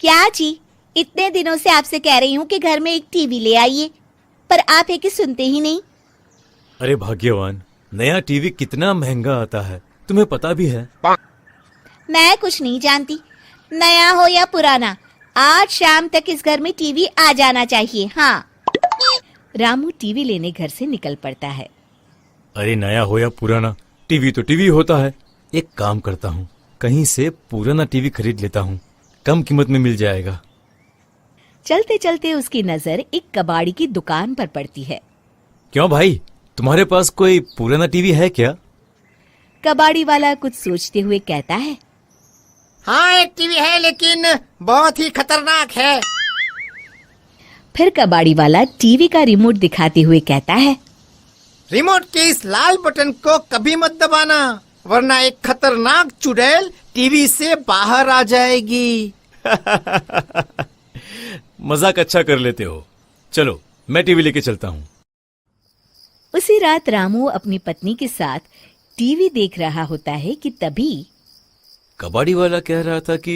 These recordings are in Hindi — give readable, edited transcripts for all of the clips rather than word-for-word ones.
क्या जी, इतने दिनों से आपसे कह रही हूँ कि घर में एक टीवी ले आइए, पर आप है कि सुनते ही नहीं। अरे भाग्यवान, नया टीवी कितना महंगा आता है, तुम्हें पता भी है। मैं कुछ नहीं जानती, नया हो या पुराना, आज शाम तक इस घर में टीवी आ जाना चाहिए। हाँ। रामू टीवी लेने घर से निकल पड़ता है। अरे नया हो या पुराना, टीवी तो टीवी होता है। एक काम करता हूँ, कहीं से पुराना टीवी खरीद लेता हूँ, कम कीमत में मिल जाएगा। चलते चलते उसकी नजर एक कबाड़ी की दुकान पर पड़ती है। क्यों भाई, तुम्हारे पास कोई पुराना टीवी है क्या? कबाड़ी वाला कुछ सोचते हुए कहता है। हाँ, एक टीवी है लेकिन बहुत ही खतरनाक है। फिर कबाड़ी वाला टीवी का रिमोट दिखाते हुए कहता है। रिमोट के इस लाल बटन को कभी मत दबाना, वरना एक खतरनाक चुड़ैल टीवी से बाहर आ जाएगी। मजाक अच्छा कर लेते हो। चलो मैं टीवी लेके चलता हूँ। उसी रात रामू अपनी पत्नी के साथ टीवी देख रहा होता है कि तभी कबाड़ी वाला कह रहा था कि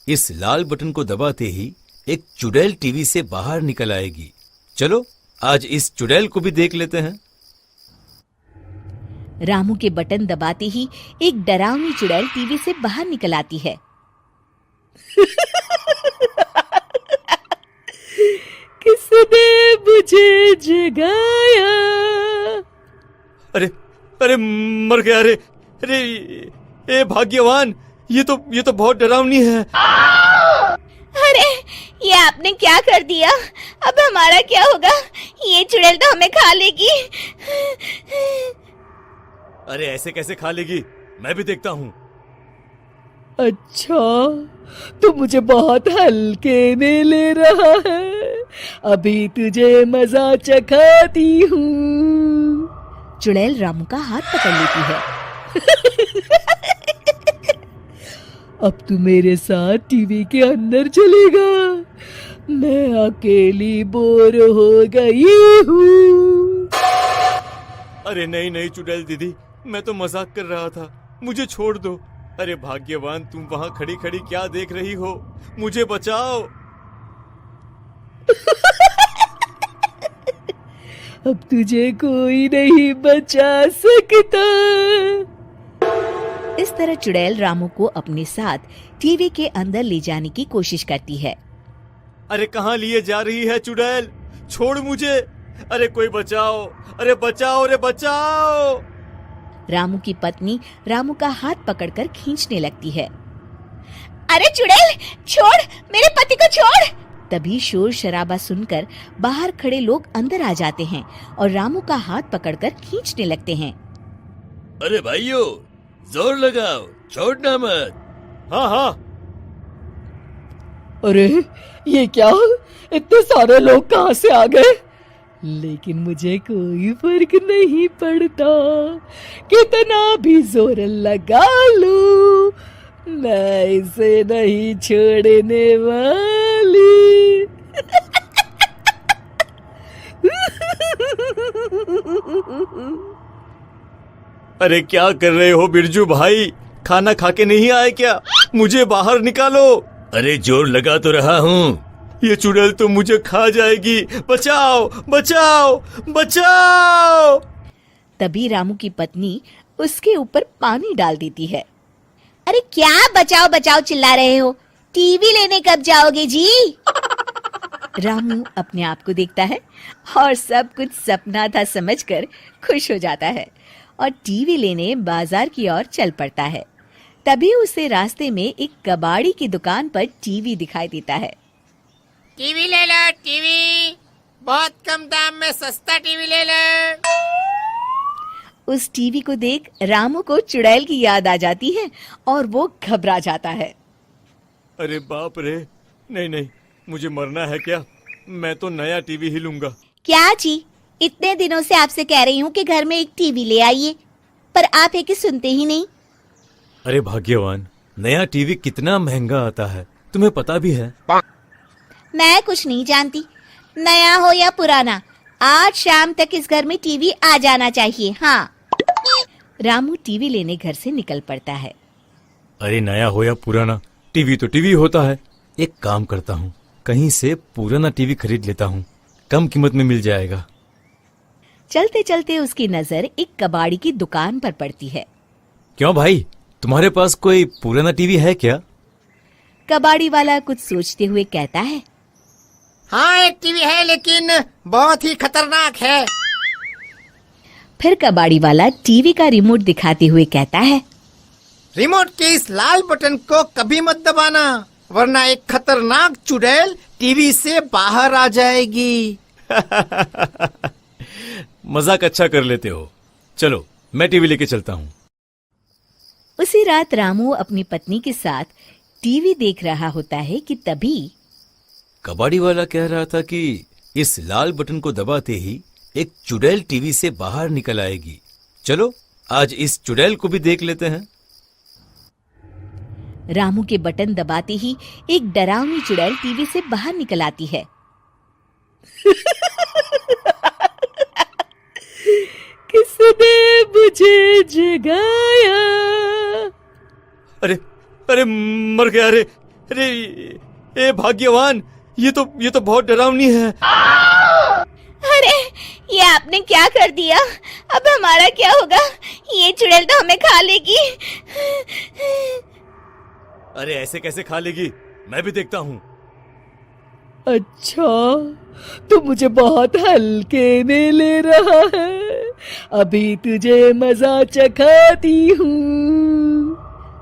इस लाल बटन को दबाते ही एक चुड़ैल टीवी से बाहर निकल आएगी। चलो आज इस चुड़ैल को भी देख लेते हैं। रामू के बटन दबाते ही एक डरावनी चुड़ैल टीवी से बाहर निकल आती है। किसने मुझे जगाया? अरे अरे मर गया। अरे अरे ए भाग्यवान, ये तो बहुत डरावनी है। अरे ये आपने क्या कर दिया? अब हमारा क्या होगा? ये चुड़ैल तो हमें खा लेगी। अरे ऐसे कैसे खा लेगी, मैं भी देखता हूँ। अच्छा, तू मुझे बहुत हल्के में ले रहा है, अभी तुझे मजा चखाती हूँ। चुड़ैल रामू का हाथ पकड़ लेती है। अब तू मेरे साथ टीवी के अंदर चलेगा, मैं अकेली बोर हो गई हूँ। अरे नहीं नहीं चुड़ैल दीदी, मैं तो मजाक कर रहा था, मुझे छोड़ दो। अरे भाग्यवान, तुम वहाँ खड़ी खड़ी क्या देख रही हो? मुझे बचाओ। अब तुझे कोई नहीं बचा सकता। इस तरह चुड़ैल रामू को अपने साथ टीवी के अंदर ले जाने की कोशिश करती है। अरे कहाँ लिए जा रही है चुड़ैल? छोड़ मुझे। अरे कोई बचाओ, अरे बचाओ, अरे बचाओ। रामू की पत्नी रामू का हाथ पकड़कर खींचने लगती है। अरे चुड़ैल छोड़, मेरे पति को छोड़। तभी शोर शराबा सुनकर बाहर खड़े लोग अंदर आ जाते हैं और रामू का हाथ पकड़कर खींचने लगते हैं। अरे भाइयों, जोर लगाओ, छोड़ना मत। हाँ हाँ। अरे ये क्या, इतने सारे लोग कहाँ से आ गए? लेकिन मुझे कोई फर्क नहीं पड़ता, कितना भी जोर लगा लूं, मैं इसे नहीं छोड़ने वाली। अरे क्या कर रहे हो बिरजू भाई? खाना खा के नहीं आए क्या? मुझे बाहर निकालो। अरे जोर लगा तो रहा हूँ, ये चुड़ैल तो मुझे खा जाएगी। बचाओ बचाओ बचाओ। तभी रामू की पत्नी उसके ऊपर पानी डाल देती है। अरे क्या बचाओ बचाओ चिल्ला रहे हो? टीवी लेने कब जाओगे जी? रामू अपने आप को देखता है और सब कुछ सपना था समझकर खुश हो जाता है और टीवी लेने बाजार की ओर चल पड़ता है। तभी उसे रास्ते में एक कबाड़ी की दुकान पर टीवी दिखाई देता है। टीवी ले लो, टीवी बहुत कम दाम में सस्ता टीवी ले लो। उस टीवी को देख रामू को चुड़ैल की याद आ जाती है और वो घबरा जाता है। अरे बाप रे, नहीं नहीं, मुझे मरना है क्या? मैं तो नया टीवी ही लूंगा। क्या जी, इतने दिनों से आपसे कह रही हूँ कि घर में एक टीवी ले आइए, पर आप है कि सुनते ही नहीं। अरे भाग्यवान, नया टीवी कितना महंगा आता है, तुम्हें पता भी है। मैं कुछ नहीं जानती, नया हो या पुराना, आज शाम तक इस घर में टीवी आ जाना चाहिए। हाँ। रामू टीवी लेने घर से निकल पड़ता है। अरे नया हो या पुराना, टीवी तो टीवी होता है। एक काम करता हूँ, कहीं से पुराना टीवी खरीद लेता हूँ, कम कीमत में मिल जाएगा। चलते चलते उसकी नजर एक कबाड़ी की दुकान पर पड़ती है। क्यों भाई, तुम्हारे पास कोई पुराना टीवी है क्या? कबाड़ी वाला कुछ सोचते हुए कहता है। हाँ, एक टीवी है लेकिन बहुत ही खतरनाक है। फिर कबाड़ी वाला टीवी का रिमोट दिखाते हुए कहता है। रिमोट के इस लाल बटन को कभी मत दबाना, वरना एक खतरनाक चुड़ैल टीवी से बाहर आ जाएगी। मजाक अच्छा कर लेते हो। चलो मैं टीवी लेके चलता हूँ। उसी रात रामू अपनी पत्नी के साथ टीवी देख रहा होता है कि तभी कबाड़ी वाला कह रहा था कि इस लाल बटन को दबाते ही एक चुड़ैल टीवी से बाहर निकल आएगी। चलो आज इस चुड़ैल को भी देख लेते हैं। रामू के बटन दबाते ही एक डरावनी चुड़ैल टीवी से बाहर निकल आती है। किसने मुझे जगाया? अरे अरे मर गया। अरे अरे ए भाग्यवान, ये तो बहुत डरावनी है। अरे ये आपने क्या कर दिया? अब हमारा क्या होगा? ये चुड़ैल तो हमें खा लेगी। अरे ऐसे कैसे खा लेगी, मैं भी देखता हूँ। अच्छा, तो मुझे बहुत हल्के में ले रहा है। अभी तुझे मजा चखाती हूँ।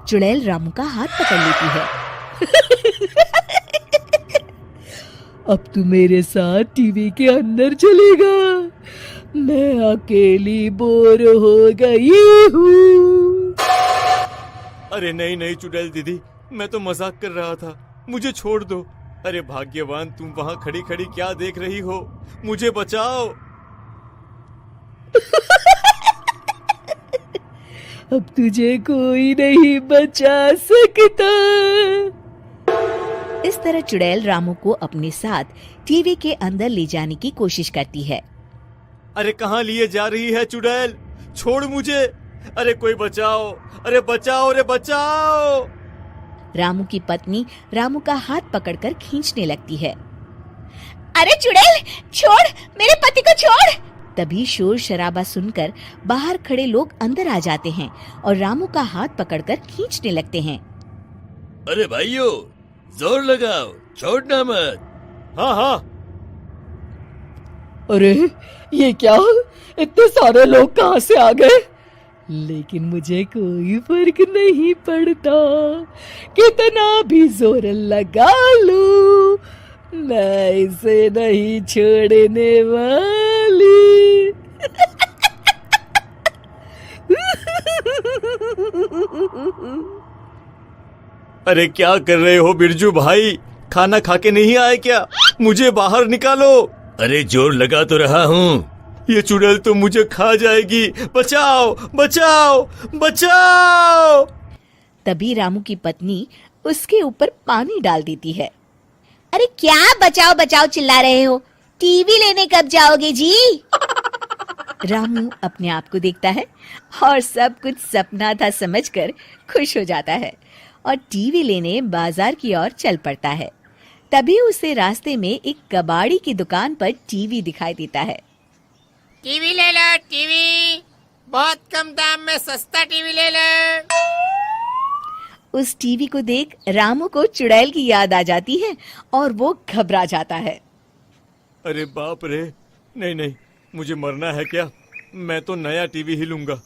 चुड़ैल रामू का हाथ पकड़ लेती है। अब तू मेरे साथ टीवी के अंदर चलेगा। मैं अकेली बोर हो गई हूँ। अरे नहीं नहीं चुड़ैल दीदी, मैं तो मजाक कर रहा था, मुझे छोड़ दो। अरे भाग्यवान, तुम वहाँ खड़ी खड़ी क्या देख रही हो? मुझे बचाओ। अब तुझे कोई नहीं बचा सकता। इस तरह चुड़ैल रामू को अपने साथ टीवी के अंदर ले जाने की कोशिश करती है। अरे कहाँ लिए जा रही है चुड़ैल? छोड़ मुझे। अरे कोई बचाओ, अरे बचाओ, अरे बचाओ। रामू की पत्नी रामू का हाथ पकड़कर खींचने लगती है। अरे चुड़ैल छोड़, मेरे पति को छोड़। तभी शोर शराबा सुनकर बाहर खड़े लोग अंदर आ जाते हैं और रामू का हाथ पकड़कर खींचने लगते हैं। अरे भाइयों, जोर लगाओ, छोड़ना मत। हाँ हाँ। अरे ये क्या? इतने सारे लोग कहाँ से आ गए? लेकिन मुझे कोई फर्क नहीं पड़ता, कितना भी जोर लगा लूं, मैं इसे नहीं छोड़ने वाली। अरे क्या कर रहे हो बिरजू भाई? खाना खा के नहीं आए क्या? मुझे बाहर निकालो। अरे जोर लगा तो रहा हूँ, ये चुड़ैल तो मुझे खा जाएगी। बचाओ बचाओ बचाओ। तभी रामू की पत्नी उसके ऊपर पानी डाल देती है। अरे क्या बचाओ बचाओ चिल्ला रहे हो? टीवी लेने कब जाओगे जी? रामू अपने आप को देखता है और सब कुछ सपना था समझकर खुश हो जाता है और टीवी लेने बाजार की ओर चल पड़ता है। तभी उसे रास्ते में एक कबाड़ी की दुकान पर टीवी दिखाई देता है। टीवी ले लो, टीवी बहुत कम दाम में सस्ता टीवी ले लो। उस टीवी को देख रामू को चुड़ैल की याद आ जाती है और वो घबरा जाता है। अरे बाप रे, नहीं नहीं, मुझे मरना है क्या? मैं तो नया टीवी ही लूंगा।